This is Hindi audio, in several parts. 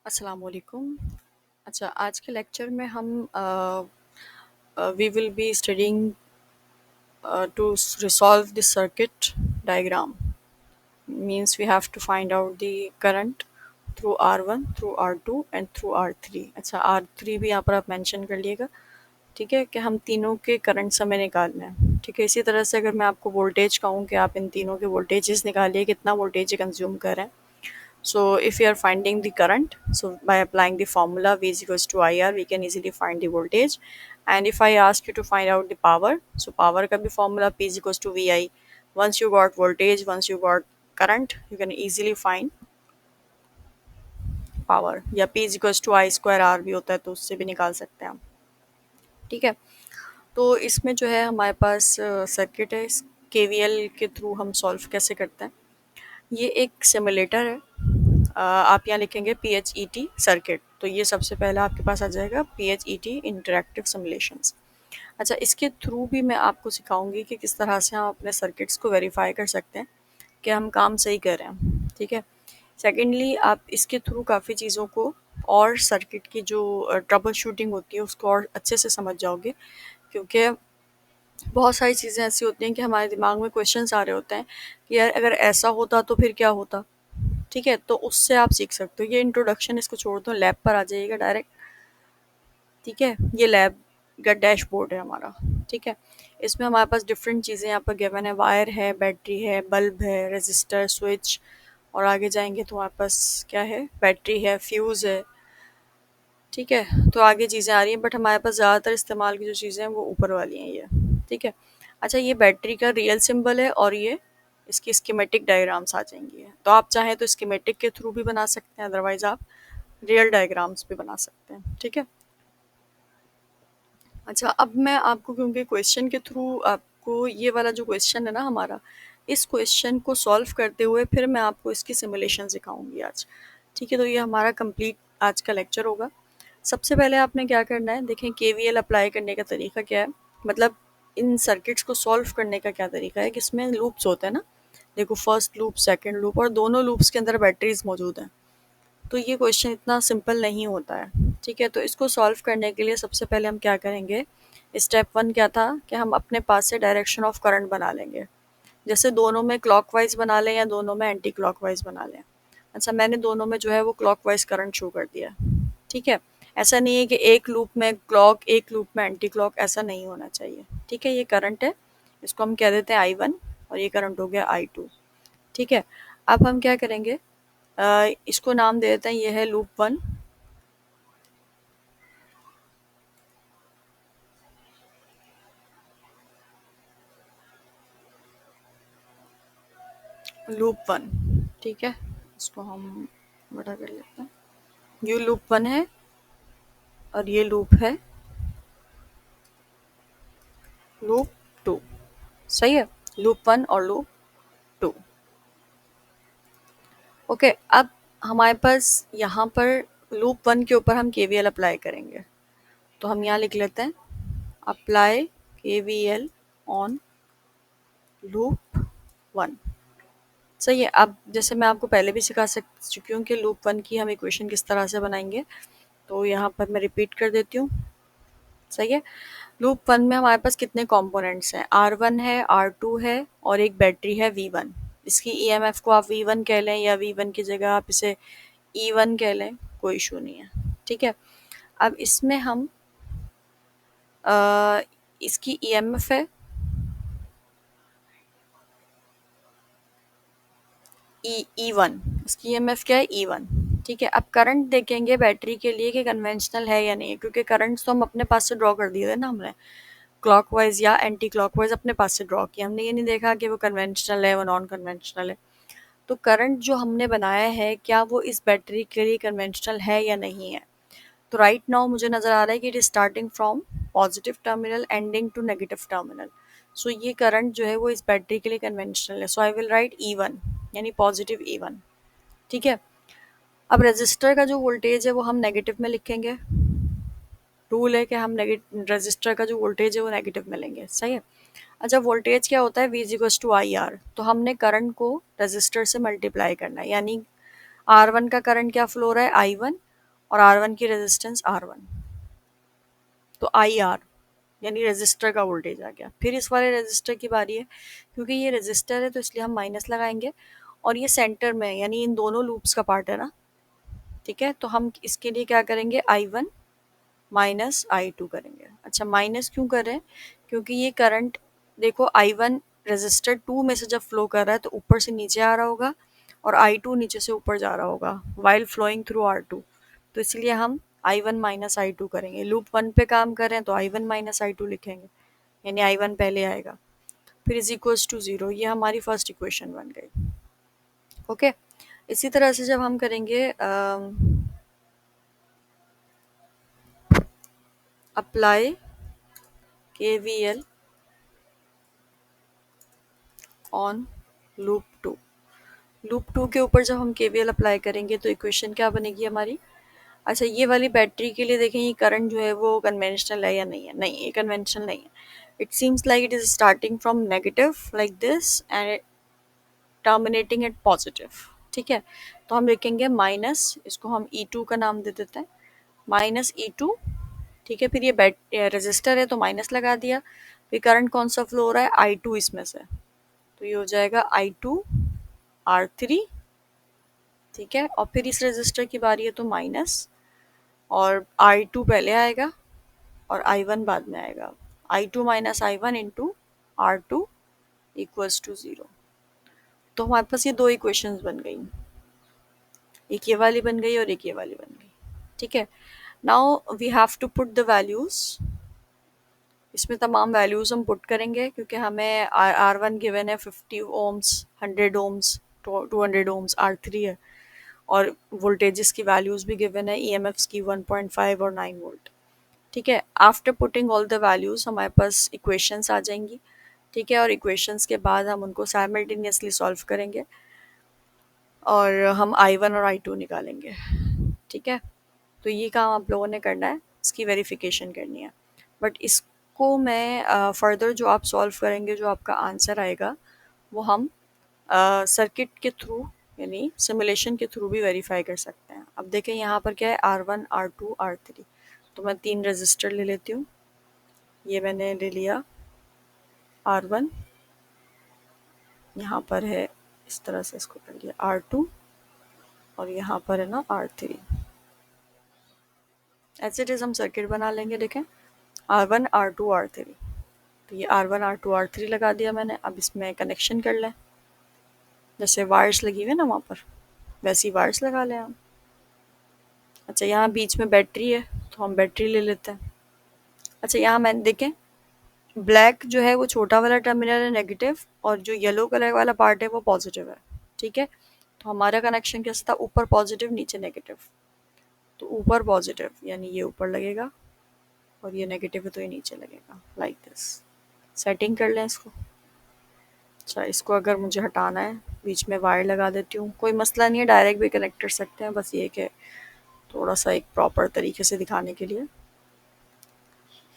अस्सलाम वालेकुम। अच्छा, आज के लेक्चर में हम we will be studying to resolve the circuit diagram. Means we have to find out the current through R1 through R2 and through R3। अच्छा, R3 भी यहाँ पर आप मेंशन कर लिएगा, ठीक है, कि हम तीनों के करंट हमें निकालना है। ठीक है, इसी तरह से अगर मैं आपको वोल्टेज कहूँ कि आप इन तीनों के वोल्टेजेस निकालिए, कितना वोल्टेज कंज्यूम कर रहे हैं। So if we are finding the current, so by applying the formula V is equals to IR, we can easily find the voltage. And if I ask you to find out the power, so power का भी formula P is equals to VI. Once you got voltage, once you got current, you can easily find power. या P is equals to I square R भी होता है, तो उससे भी निकाल सकते हैं हम। ठीक है, तो इसमें जो है हमारे पास सर्किट है, इस KVL के थ्रू हम सॉल्व कैसे करते हैं। ये एक सिमुलेटर है। आप यहाँ लिखेंगे PHET सर्किट, तो ये सबसे पहला आपके पास आ जाएगा PHET इंटरैक्टिव सिमुलेशंस। अच्छा, इसके थ्रू भी मैं आपको सिखाऊंगी कि किस तरह से हम अपने सर्किट्स को वेरीफाई कर सकते हैं कि हम काम सही कर रहे हैं। ठीक है, सेकेंडली आप इसके थ्रू काफ़ी चीज़ों को और सर्किट की जो ट्रबल शूटिंग होती है उसको और अच्छे से समझ जाओगे, क्योंकि बहुत सारी चीज़ें ऐसी होती हैं कि हमारे दिमाग में क्वेश्चंस आ रहे होते हैं कि यार अगर ऐसा होता तो फिर क्या होता। ठीक है, तो उससे आप सीख सकते हो। ये इंट्रोडक्शन इसको छोड़ दो, लैब पर आ जाइएगा डायरेक्ट। ठीक है, ये लैब का डैशबोर्ड है हमारा। ठीक है, इसमें हमारे पास डिफरेंट चीज़ें यहाँ पर गिवन है, वायर है, बैटरी है, बल्ब है, रेजिस्टर, स्विच, और आगे जाएंगे तो हमारे पास क्या है, बैटरी है, फ्यूज़ है। ठीक है, तो आगे चीज़ें आ रही हैं, बट हमारे पास ज़्यादातर इस्तेमाल की जो चीज़ें हैं वो ऊपर वाली हैं ये। ठीक है, अच्छा, ये बैटरी का रियल सिंबल है और ये इसकी स्कीमेटिक डायग्राम्स आ जाएंगी। तो आप चाहें तो स्कीमेटिक के थ्रू भी बना सकते हैं, अदरवाइज आप रियल डायग्राम्स भी बना सकते हैं। ठीक है, अच्छा, अब मैं आपको, क्योंकि क्वेश्चन के थ्रू आपको ये वाला जो क्वेश्चन है ना हमारा, इस क्वेश्चन को सॉल्व करते हुए फिर मैं आपको इसकी सिमुलेशन सिखाऊंगी आज। ठीक है, तो ये हमारा कंप्लीट आज का लेक्चर होगा। सबसे पहले आपने क्या करना है, देखें KVL अप्लाई करने का तरीका क्या है, मतलब इन सर्किट्स को सॉल्व करने का क्या तरीका है कि इसमें लूप्स होते हैं ना। देखो, फर्स्ट लूप, सेकंड लूप, और दोनों लूप्स के अंदर बैटरीज मौजूद हैं। तो ये क्वेश्चन इतना सिंपल नहीं होता है। ठीक है, तो इसको सॉल्व करने के लिए सबसे पहले हम क्या करेंगे, स्टेप 1 क्या था कि हम अपने पास से डायरेक्शन ऑफ करंट बना लेंगे। जैसे दोनों में क्लॉकवाइज बना लें या दोनों में एंटी क्लॉकवाइज बना लें। अच्छा, मैंने दोनों में जो है वो क्लॉकवाइज करंट शो कर दिया। ठीक है, ऐसा नहीं है कि एक लूप में क्लॉक, एक लूप में एंटी क्लॉक, ऐसा नहीं होना चाहिए। ठीक है, ये करंट है, इसको हम कह देते हैं I1, और ये करंट हो गया I2। ठीक है, अब हम क्या करेंगे, इसको नाम दे देते हैं, ये है लूप 1, लूप 1। ठीक है, इसको हम बड़ा कर लेते हैं। ये लूप 1 है और ये लूप है लूप 2। सही है, लूप 1 और लूप 2। ओके, अब हमारे पास यहाँ पर लूप 1 के ऊपर हम KVL अप्लाई करेंगे, तो हम यहाँ लिख लेते हैं अप्लाई KVL ऑन लूप 1। सही है, अब जैसे मैं आपको पहले भी सिखा चुकी हूँ कि लूप 1 की हम इक्वेशन किस तरह से बनाएंगे, तो यहाँ पर मैं रिपीट कर देती हूँ। सही है, लूप 1 में हमारे पास कितने कंपोनेंट्स हैं, R1 है, R2 है, और एक बैटरी है V1। इसकी EMF को आप V1 कह लें या V1 की जगह आप इसे E1 कह लें, कोई इशू नहीं है। ठीक है, अब इसमें हम इसकी EMF है E1, इसकी EMF क्या है, E1। ठीक है, अब करंट देखेंगे बैटरी के लिए कि कन्वेंशनल है या नहीं है, क्योंकि करंट्स तो हम अपने पास से ड्रॉ कर दिए थे ना हमने, क्लॉकवाइज या एंटी क्लॉकवाइज अपने पास से ड्रॉ किया हमने, ये नहीं देखा कि वो कन्वेंशनल है, वो नॉन कन्वेंशनल है। तो करंट जो हमने बनाया है, क्या वो इस बैटरी के लिए कन्वेंशनल है या नहीं है। तो राइट नाउ मुझे नज़र आ रहा है कि it is starting from positive terminal ending to negative terminal. So ये करंट जो है वो इस बैटरी के लिए कन्वेंशनल है, सो आई विल राइट E1, यानी पॉजिटिव E1। ठीक है, अब रजिस्टर का जो वोल्टेज है वो हम नेगेटिव में लिखेंगे। रूल है कि हम रजिस्टर का जो वोल्टेज है वो नेगेटिव में लेंगे। सही है, अच्छा, वोल्टेज क्या होता है, V इक्वल्स टू IR, तो हमने करंट को रजिस्टर से मल्टीप्लाई करना है, यानी R1 का करंट क्या फ्लो हो रहा है, I1, और R1 की रेजिस्टेंस R1, तो IR यानी रेजिस्टर का वोल्टेज आ गया। फिर इस वाले रेजिस्टर की बारी है, क्योंकि ये रेजिस्टर है तो इसलिए हम माइनस लगाएंगे, और ये सेंटर में यानी इन दोनों लूप्स का पार्ट है ना, ठीक है। तो हम इसके लिए क्या करेंगे, I1 माइनस I2 करेंगे। अच्छा, माइनस क्यों कर रहे हैं, क्योंकि ये करंट देखो I1 रेजिस्टर 2 में से जब फ्लो कर रहा है तो ऊपर से नीचे आ रहा होगा, और I2 नीचे से ऊपर जा रहा होगा वाइल फ्लोइंग थ्रू R2, तो इसलिए हम I1 माइनस I2 करेंगे। लूप 1 पे काम कर रहे हैं तो I1 माइनस I2 लिखेंगे, यानी I1 पहले आएगा, फिर इज इक्वल्स टू 0। ये हमारी फर्स्ट इक्वेशन बन गई। ओके, इसी तरह से जब हम करेंगे apply KVL on loop 2, loop 2 के ऊपर जब हम KVL अप्लाई करेंगे तो इक्वेशन क्या बनेगी हमारी। अच्छा, ये वाली बैटरी के लिए देखें, ये करंट जो है वो कन्वेंशनल है या नहीं है, नहीं ये कन्वेंशनल नहीं है। It seems like it is starting from negative like this and terminating at positive, ठीक है। तो हम लिखेंगे माइनस, इसको हम E2 का नाम दे देते हैं, माइनस E2, ठीक है। फिर ये रेजिस्टर है तो माइनस लगा दिया, फिर करंट कौन सा फ्लो हो रहा है, I2 इसमें से, तो ये हो जाएगा I2 R3, ठीक है। और फिर इस रेजिस्टर की बारी है तो माइनस, और I2 पहले आएगा और I1 बाद में आएगा, I2 minus I1 into R2 equals to 0। तो हमारे पास ये दो इक्वेशंस बन गई, एक ये वाली बन गई और एक ये वाली बन गई, ठीक है। Now we have to put the values, इसमें तमाम वैल्यूज हम पुट करेंगे, क्योंकि हमें R1 गिवन है 50 ओम्स, 100 ओम्स, 200 ओम्स, R3 है, और वोल्टेजेस की वैल्यूज भी गिवन है, EMFs की 1.5 और 9 वोल्ट, ठीक है। After putting all the values हमारे पास इक्वेशंस आ जाएंगी, ठीक है। और इक्वेशंस के बाद हम उनको साइमल्टेनियसली सॉल्व करेंगे और हम I1 और I2 निकालेंगे, ठीक है। तो ये काम आप लोगों ने करना है, इसकी वेरिफिकेशन करनी है। बट इसको मैं फर्दर जो आप सॉल्व करेंगे, जो आपका आंसर आएगा वो हम सर्किट के थ्रू यानी सिमुलेशन के थ्रू भी वेरीफाई कर सकते हैं। अब देखें यहाँ पर क्या है, R1 R2 R3, तो मैं 3 रजिस्टर ले लेती हूँ। ये मैंने ले लिया R1, यहाँ पर है इस तरह से इसको कर लिया R2, और यहाँ पर है ना R3। ऐसे इट इज़ हम सर्किट बना लेंगे। देखें R1 R2 R3, तो ये R1 R2 R3 लगा दिया मैंने। अब इसमें कनेक्शन कर लें, जैसे वायर्स लगी हुई है ना वहाँ पर, वैसी वायर्स लगा लें हम। अच्छा, यहाँ बीच में बैटरी है तो हम बैटरी ले लेते हैं। अच्छा, यहाँ मैंने देखें ब्लैक जो है वो छोटा वाला टर्मिनल है नेगेटिव, और जो येलो कलर वाला पार्ट है वो पॉजिटिव है, ठीक है। तो हमारा कनेक्शन कैसा था, ऊपर पॉजिटिव नीचे नेगेटिव, तो ऊपर पॉजिटिव यानी ये ऊपर लगेगा, और ये नेगेटिव है तो ये नीचे लगेगा, लाइक दिस। सेटिंग कर लें इसको। अच्छा, इसको अगर मुझे हटाना है बीच में वायर लगा देती हूँ, कोई मसला नहीं है, डायरेक्ट भी कनेक्ट कर सकते हैं, बस ये कि थोड़ा सा एक प्रॉपर तरीके से दिखाने के लिए।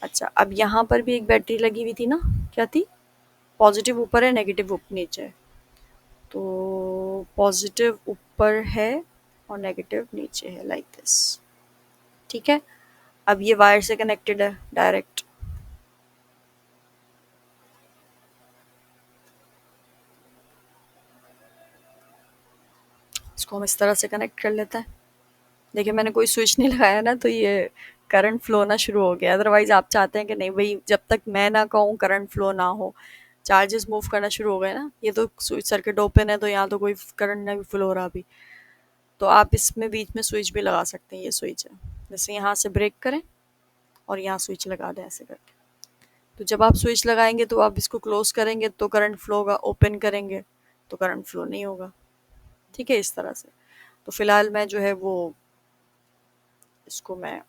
अच्छा, अब यहाँ पर भी एक बैटरी लगी हुई थी ना, क्या थी, पॉजिटिव ऊपर है नेगेटिव नीचे है, तो पॉजिटिव ऊपर है और नेगेटिव नीचे है, लाइक दिस, ठीक है। अब ये वायर से कनेक्टेड है डायरेक्ट, इसको हम इस तरह से कनेक्ट कर लेते हैं। देखिए मैंने कोई स्विच नहीं लगाया ना, तो ये करंट फ्लो ना शुरू हो गया। अदरवाइज आप चाहते हैं कि नहीं भाई, जब तक मैं ना कहूँ करंट फ्लो ना हो, चार्जेस मूव करना शुरू हो गए ना, ये तो स्विच सर्किट ओपन है तो यहाँ तो कोई करंट नहीं फ्लो हो रहा अभी, तो आप इसमें बीच में स्विच भी लगा सकते हैं। ये स्विच है, जैसे यहाँ से ब्रेक करें और यहाँ स्विच लगा दें ऐसे करके, तो जब आप स्विच लगाएंगे तो आप इसको क्लोज करेंगे तो करंट फ्लो होगा, ओपन करेंगे तो करंट फ्लो नहीं होगा, ठीक है, इस तरह से। तो फिलहाल मैं जो है वो इसको मैं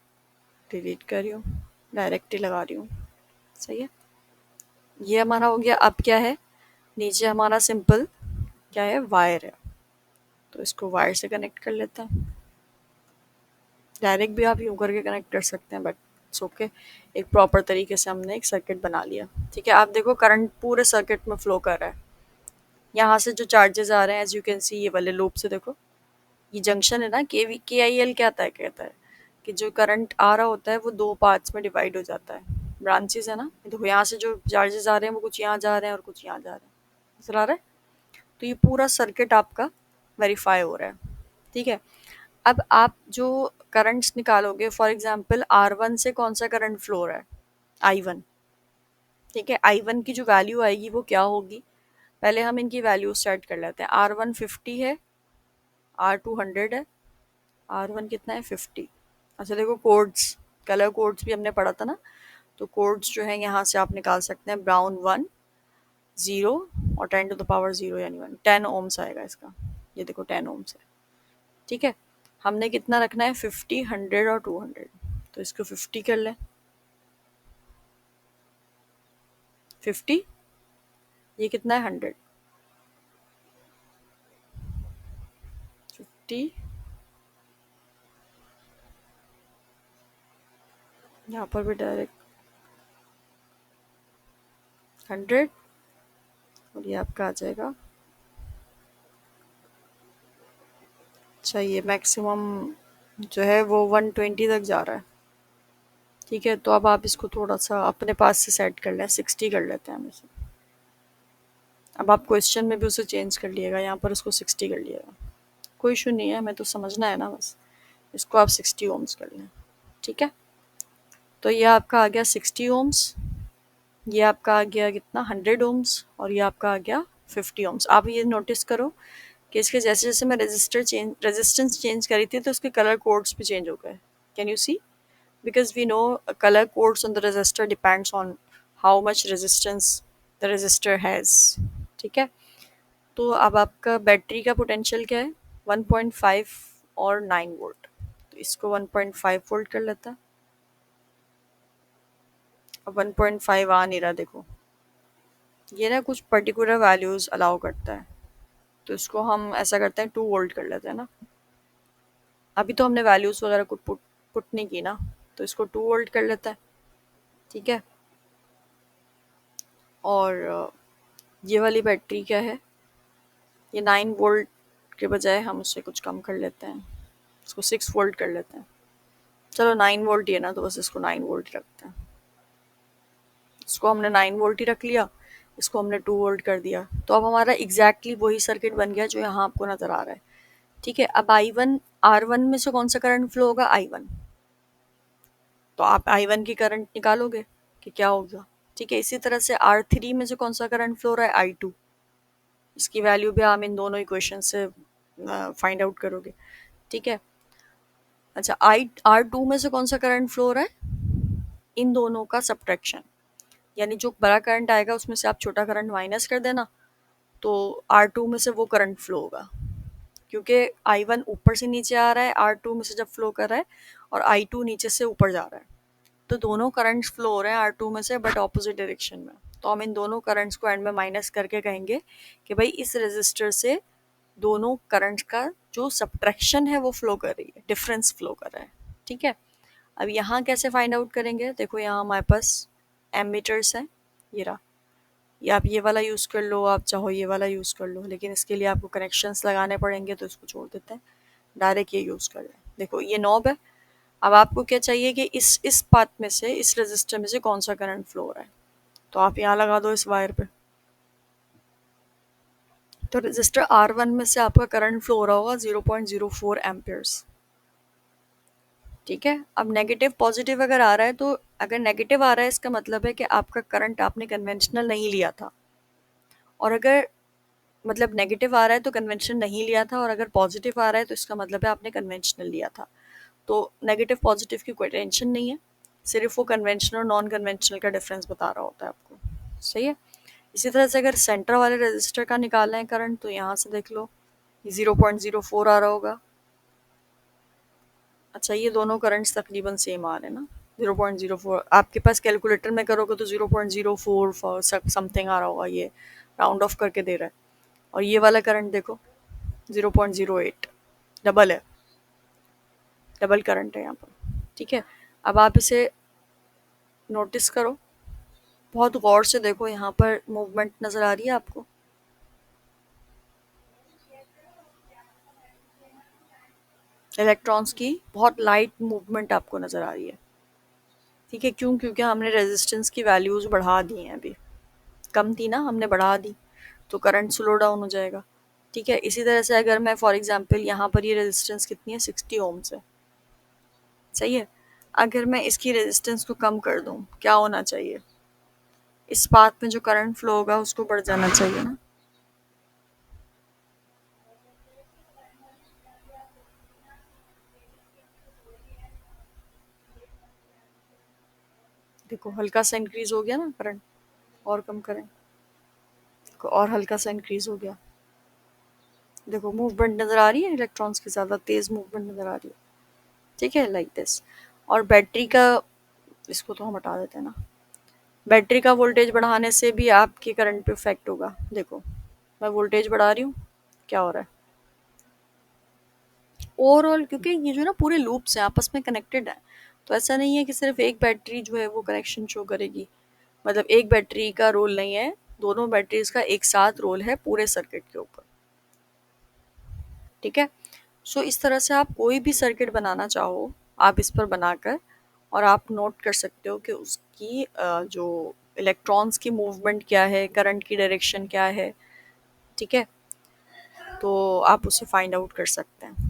डिलीट कर रही हूँ, डायरेक्ट ही लगा रही हूँ, सही है। ये हमारा हो गया। अब क्या है, नीचे हमारा सिंपल क्या है, वायर है, तो इसको वायर से कनेक्ट कर लेते हैं। डायरेक्ट भी आप यूँ करके कनेक्ट कर सकते हैं, बट इट्स ओके। एक प्रॉपर तरीके से हमने एक सर्किट बना लिया, ठीक है। आप देखो करंट पूरे सर्किट में फ्लो कर रहा है, यहाँ से जो चार्जेस आ रहे हैं एज यू कैन सी, ये वाले लूप से देखो, ये जंक्शन है ना, के आई एल क्या कहता है, कि जो करंट आ रहा होता है वो दो पार्ट्स में डिवाइड हो जाता है, ब्रांचेस है ना। देखो यहाँ से जो चार्जेस आ रहे हैं वो कुछ यहाँ जा रहे हैं और कुछ यहाँ जा रहे हैं, नजर आ रहा है। तो ये पूरा सर्किट आपका वेरीफाई हो रहा है, ठीक है। अब आप जो करंट्स निकालोगे, फॉर एग्जांपल R1 से कौन सा करंट फ्लो हो रहा है, I1, ठीक है। I1 की जो वैल्यू आएगी वो क्या होगी, पहले हम इनकी वैल्यू सेट कर लेते हैं। R1 50 है, R2 100 है, R1 कितना है 50। अच्छा देखो कोड्स, कलर कोड्स भी हमने पढ़ा था ना, तो कोड्स जो है यहाँ से आप निकाल सकते हैं। ब्राउन 1 0 और 10 टू द पावर 0 यानी 1, 10 ओम्स आएगा इसका। ये देखो 10 ओम्स है, ठीक है। हमने कितना रखना है 50, 100 और 200, तो इसको 50 कर लें। 50, ये कितना है 100, 50, यहाँ पर भी डायरेक्ट 100, और ये आपका आ जाएगा। अच्छा ये मैक्सिमम जो है वो 120 तक जा रहा है, ठीक है। तो अब आप इसको थोड़ा सा अपने पास से सेट कर लें, 60 कर लेते हैं हम इसे। अब आप क्वेश्चन में भी उसे चेंज कर लिएगा, यहाँ पर उसको 60 कर लिएगा, कोई इशू नहीं है, हमें तो समझना है ना बस। इसको आप 60 ओम्स कर लें, ठीक है। तो ये आपका आ गया 60 ओम्स, ये आपका आ गया कितना 100 ओम्स, और ये आपका आ गया 50 ओम्स। आप ये नोटिस करो कि इसके जैसे जैसे मैं रेजिस्टेंस चेंज करी थी तो उसके कलर कोड्स भी चेंज हो गए। Can you see, because we know color codes on the resistor depends on how much resistance the resistor has, ठीक है। तो अब आपका बैटरी का पोटेंशियल क्या है, 1.5 और 9 वोल्ट, तो इसको 1.5 वोल्ट कर लेता है। अब 1.5 आ नहीं रहा, देखो ये ना कुछ पर्टिकुलर वैल्यूज अलाउ करता है, तो इसको हम ऐसा करते हैं 2 वोल्ट कर लेते हैं ना। अभी तो हमने वैल्यूज वगैरह कुछ पुट पुट नहीं की ना, तो इसको 2 वोल्ट कर लेता है, ठीक है। और ये वाली बैटरी क्या है, ये 9 वोल्ट के बजाय हम उससे कुछ कम कर लेते हैं, इसको 6 वोल्ट कर लेते हैं। चलो 9 वोल्ट ही है ना, तो बस इसको 9 वोल्ट ही रखते हैं। इसको हमने 9 वोल्ट ही रख लिया, इसको हमने 2 वोल्ट कर दिया, तो अब हमारा एग्जैक्टली वही सर्किट बन गया जो यहाँ आपको नज़र आ रहा है, ठीक है। अब I1, R1 में से कौन सा करंट फ्लो होगा, I1, तो आप I1 की करंट निकालोगे कि क्या होगा, ठीक है। इसी तरह से R3 में से कौन सा करंट फ्लो रहा है, I2, इसकी वैल्यू भी हम इन दोनों इक्वेशन से फाइंड आउट करोगे, ठीक है। अच्छा R2 में से कौन सा करंट फ्लो हो रहा है, इन दोनों का सब्ट्रैक्शन, यानी जो बड़ा करंट आएगा उसमें से आप छोटा करंट माइनस कर देना, तो R2 में से वो करंट फ्लो होगा। क्योंकि I1 ऊपर से नीचे आ रहा है R2 में से जब फ्लो कर रहा है, और I2 नीचे से ऊपर जा रहा है, तो दोनों करंट्स फ्लो हो रहे हैं R2 में से बट ऑपोजिट डायरेक्शन में। तो हम इन दोनों करंट्स को एंड में माइनस करके कहेंगे कि भाई इस रेजिस्टर से दोनों करंट्स का जो सब्ट्रैक्शन है वो फ्लो कर रही है, डिफरेंस फ्लो कर रहा है, ठीक है। अब यहाँ कैसे फाइंड आउट करेंगे, देखो यहाँ हमारे पास एमीटर्स हैं, ये रहा, या आप ये वाला यूज़ कर लो, आप चाहो ये वाला यूज़ कर लो, लेकिन इसके लिए आपको कनेक्शंस लगाने पड़ेंगे, तो इसको छोड़ देते हैं, डायरेक्ट ये यूज़ कर लें। देखो ये नॉब है, अब आपको क्या चाहिए कि इस पाथ में से, इस रेजिस्टर में से कौन सा करंट फ्लो हो रहा है, तो आप यहाँ लगा दो इस वायर पे। तो रेजिस्टर R1 में से आपका करंट फ्लो हो रहा होगा 0.04 एम्पियर्स, ठीक है। अब नेगेटिव पॉजिटिव अगर आ रहा है, तो अगर नेगेटिव आ रहा है इसका मतलब है कि आपका करंट आपने कन्वेंशनल नहीं लिया था, और अगर मतलब नेगेटिव आ रहा है तो कन्वेंशनल नहीं लिया था, और अगर पॉजिटिव आ रहा है तो इसका मतलब है आपने कन्वेंशनल लिया था। तो नेगेटिव पॉजिटिव की कोई टेंशन नहीं है, सिर्फ वो कन्वेंशनल और नॉन कन्वेंशनल का डिफरेंस बता रहा होता है आपको, सही है। इसी तरह से अगर सेंटर वाले रजिस्टर का निकालना है करंट, तो यहाँ से देख लो 0.04 आ रहा होगा। अच्छा ये दोनों करंट्स तकरीबन सेम आ रहे हैं ना, 0.04, आपके पास कैलकुलेटर में करोगे तो 0.04 समथिंग आ रहा होगा, ये राउंड ऑफ करके दे रहा है। और ये वाला करंट देखो 0.08, डबल है, डबल करंट है यहाँ पर, ठीक है। अब आप इसे नोटिस करो, बहुत गौर से देखो, यहाँ पर मूवमेंट नज़र आ रही है आपको, इलेक्ट्रॉन्स की बहुत लाइट मूवमेंट आपको नज़र आ रही है। ठीक है, क्यों? क्योंकि हमने रेजिस्टेंस की वैल्यूज़ बढ़ा दी हैं अभी। कम थी ना, हमने बढ़ा दी, तो करंट स्लो डाउन हो जाएगा। ठीक है, इसी तरह से अगर मैं फॉर एग्जांपल यहाँ पर ये रेजिस्टेंस कितनी है, 60 ओम्स है। सही है। अगर मैं इसकी रेजिस्टेंस को कम कर दूँ, क्या होना चाहिए? इस पाथ में जो करंट फ्लो होगा उसको बढ़ जाना चाहिए ना। देखो हल्का सा इंक्रीज हो गया ना करंट, और कम करें, देखो और हल्का सा इंक्रीज हो गया। देखो मूवमेंट नज़र आ रही है, इलेक्ट्रॉन्स की ज़्यादा तेज़ मूवमेंट नज़र आ रही है। ठीक है, लाइक दिस। और बैटरी का, इसको तो हम हटा देते हैं ना। बैटरी का वोल्टेज बढ़ाने से भी आपके करंट पे इफेक्ट होगा। देखो मैं वोल्टेज बढ़ा रही हूँ, क्या हो रहा है? ओवरऑल क्योंकि ये जो ना पूरे लूप्स हैं आपस में कनेक्टेड है, तो ऐसा नहीं है कि सिर्फ एक बैटरी जो है वो कनेक्शन शो करेगी। मतलब एक बैटरी का रोल नहीं है, दोनों बैटरीज का एक साथ रोल है पूरे सर्किट के ऊपर। ठीक है। सो इस तरह से आप कोई भी सर्किट बनाना चाहो, आप इस पर बनाकर और आप नोट कर सकते हो कि उसकी जो इलेक्ट्रॉन्स की मूवमेंट क्या है, करंट की डायरेक्शन क्या है। ठीक है, तो आप उसे फाइंड आउट कर सकते हैं।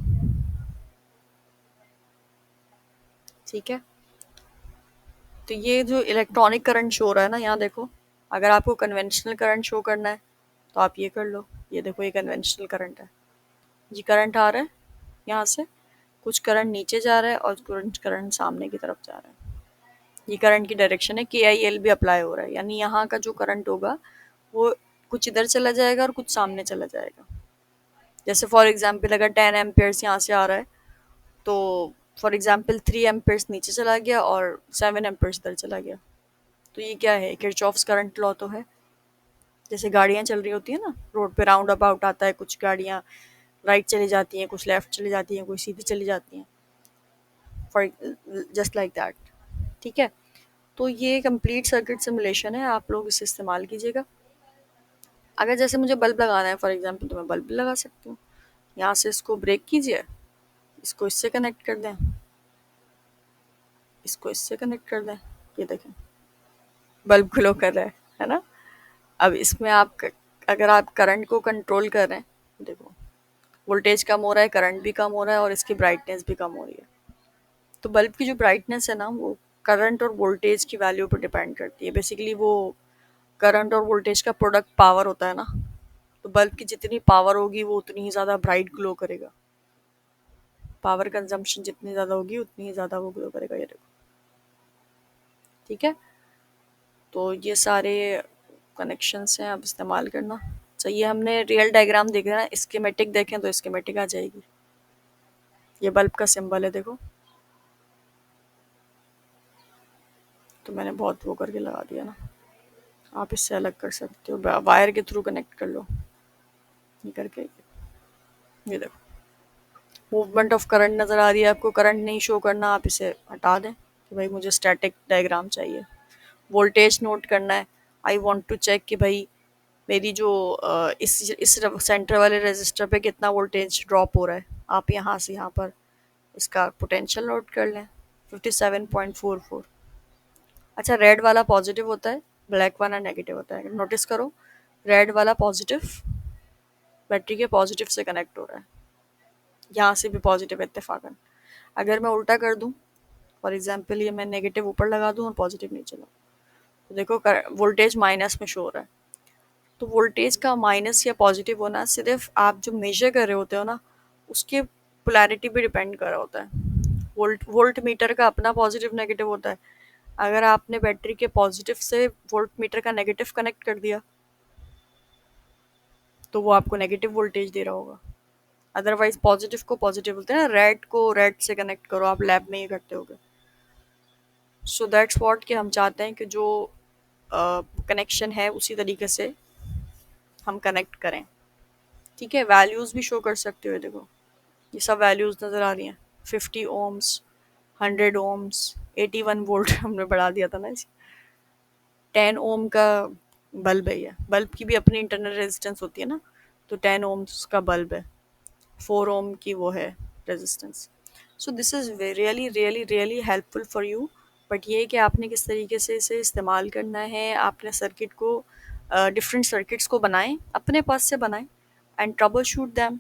ठीक है, तो ये जो इलेक्ट्रॉनिक करंट शो हो रहा है ना, यहाँ देखो, अगर आपको कन्वेंशनल करंट शो करना है तो आप ये कर लो। ये देखो ये कन्वेंशनल करंट है, ये करंट आ रहा है यहाँ से, कुछ करंट नीचे जा रहा है और कुछ करंट सामने की तरफ जा रहा है। ये करंट की डायरेक्शन है, के आई एल भी अप्लाई हो रहा है, यानी यहाँ का जो करंट होगा वो कुछ इधर चला जाएगा और कुछ सामने चला जाएगा। जैसे फॉर एग्जाम्पल अगर 10 एम्पेयर्स यहाँ से आ रहा है, तो फॉर एग्जाम्पल 3 एम्पेयर्स नीचे चला गया और 7 एम्पेयर्स इधर चला गया। तो ये क्या है, किरचॉफ्स करंट लॉ तो है। जैसे गाड़ियाँ चल रही होती है ना रोड पे, राउंड अबाउट आता है, कुछ गाड़ियाँ राइट चली जाती हैं, कुछ लेफ्ट चली जाती हैं, कोई सीधी चली जाती हैं, फॉर जस्ट लाइक दैट। ठीक है, तो ये कंप्लीट सर्किट सिमुलेशन है, आप लोग इसे इस्तेमाल कीजिएगा। अगर जैसे मुझे बल्ब लगाना है फॉर एग्जांपल, तो मैं बल्ब भी लगा सकती हूँ। यहाँ से इसको ब्रेक कीजिए, इसको इससे कनेक्ट कर दें, इसको इससे कनेक्ट कर दें, ये देखें बल्ब ग्लो कर रहा है ना। अब इसमें आप अगर आप करंट को कंट्रोल कर रहे हैं, देखो वोल्टेज कम हो रहा है, करंट भी कम हो रहा है और इसकी ब्राइटनेस भी कम हो रही है। तो बल्ब की जो ब्राइटनेस है ना, वो करंट और वोल्टेज की वैल्यू पर डिपेंड करती है। बेसिकली वो करंट और वोल्टेज का प्रोडक्ट पावर होता है ना, तो बल्ब की जितनी पावर होगी वो उतनी ही ज़्यादा ब्राइट ग्लो करेगा। पावर कंजम्पशन जितनी ज़्यादा होगी उतनी ही ज़्यादा वो ग्लो करेगा, ये देखो। ठीक है, तो ये सारे कनेक्शंस हैं, आप इस्तेमाल करना। चाहिए हमने रियल डायग्राम देखना है, स्कीमेटिक देखें तो स्कीमेटिक आ जाएगी। ये बल्ब का सिंबल है देखो, तो मैंने बहुत वो करके लगा दिया ना। आप इससे अलग कर सकते हो, वायर के थ्रू कनेक्ट कर लो, ये करके। ये देखो मूवमेंट ऑफ करंट नज़र आ रही है आपको, करंट नहीं शो करना, आप इसे हटा दें कि भाई मुझे स्टैटिक डायग्राम चाहिए। वोल्टेज नोट करना है, आई वांट टू चेक कि भाई मेरी जो इस सेंटर वाले रेजिस्टर पे कितना वोल्टेज ड्रॉप हो रहा है। आप यहाँ से यहाँ पर इसका पोटेंशियल नोट कर लें, 57.44। अच्छा, रेड वाला पॉजिटिव होता है, ब्लैक वाला नेगेटिव होता है। नोटिस करो, रेड वाला पॉजिटिव बैटरी के पॉजिटिव से कनेक्ट हो रहा है, यहाँ से भी पॉजिटिव है इत्तेफाकन। अगर मैं उल्टा कर दूँ, फॉर एग्जांपल ये मैं नेगेटिव ऊपर लगा दूँ और पॉजिटिव नीचे लगाऊँ, तो देखो वोल्टेज माइनस में शो हो रहा है। तो वोल्टेज का माइनस या पॉजिटिव होना सिर्फ आप जो मेजर कर रहे होते हो ना, उसके पोलैरिटी पे डिपेंड कर रहा होता है। वोल्ट मीटर का अपना पॉजिटिव नेगेटिव होता है। अगर आपने बैटरी के पॉजिटिव से वोल्ट मीटर का नेगेटिव कनेक्ट कर दिया, तो वो आपको नेगेटिव वोल्टेज दे रहा होगा। अदरवाइज पॉजिटिव को पॉजिटिव बोलते हैं ना, रेड को रेड से कनेक्ट करो, आप लैब में ही करते होगे। सो दैट्स व्हाट कि हम चाहते हैं कि जो कनेक्शन है उसी तरीके से हम कनेक्ट करें। ठीक है, वैल्यूज़ भी शो कर सकते हो, देखो ये सब वैल्यूज़ नज़र आ रही हैं। 50 ओम्स, 100 ओम्स, 81 वोल्ट हमने बढ़ा दिया था ना इसे। 10 ओम का बल्ब है ये, बल्ब की भी अपनी इंटरनल रेजिस्टेंस होती है ना, तो 10 ओम्स का बल्ब है, 4 ओम की वो है resistance. So this is really really really helpful for you. But ये है कि आपने किस तरीके से इसे इस्तेमाल करना है, आपने सर्किट को डिफरेंट सर्किट्स को बनाएं, अपने पास से बनाएं and trouble shoot them.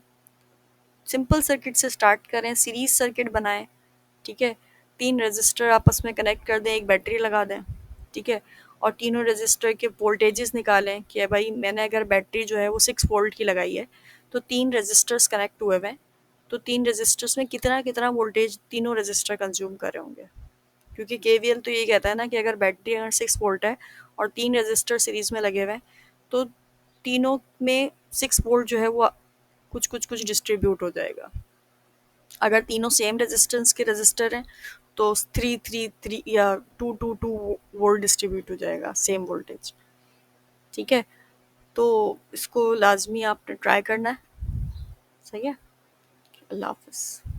Simple circuit से स्टार्ट करें, सीरीज सर्किट बनाएं, ठीक है। 3 रजिस्टर आपस में कनेक्ट कर दें, एक बैटरी लगा दें, ठीक है। और तीनों रजिस्टर के वोल्टेजेस निकालें कि भाई मैंने अगर बैटरी जो है वो 6 वोल्ट की लगाई है, तो 3 रजिस्टर्स कनेक्ट हुए हुए हैं, तो 3 रजिस्टर्स में कितना कितना वोल्टेज तीनों रजिस्टर कंज्यूम कर रहे होंगे। क्योंकि केवीएल तो ये कहता है ना कि अगर बैटरी अगर 6 वोल्ट है और 3 रजिस्टर सीरीज में लगे हुए हैं, तो तीनों में 6 वोल्ट जो है वो कुछ कुछ कुछ डिस्ट्रीब्यूट हो जाएगा। अगर तीनों सेम रेजिस्टेंस के रजिस्टर हैं, तो 3 3 3 या 2 2 2 वोल्ट डिस्ट्रीब्यूट हो जाएगा, सेम वोल्टेज, ठीक है। तो इसको लाजमी आपने ट्राई करना है। सही है। अल्लाह हाफिज़।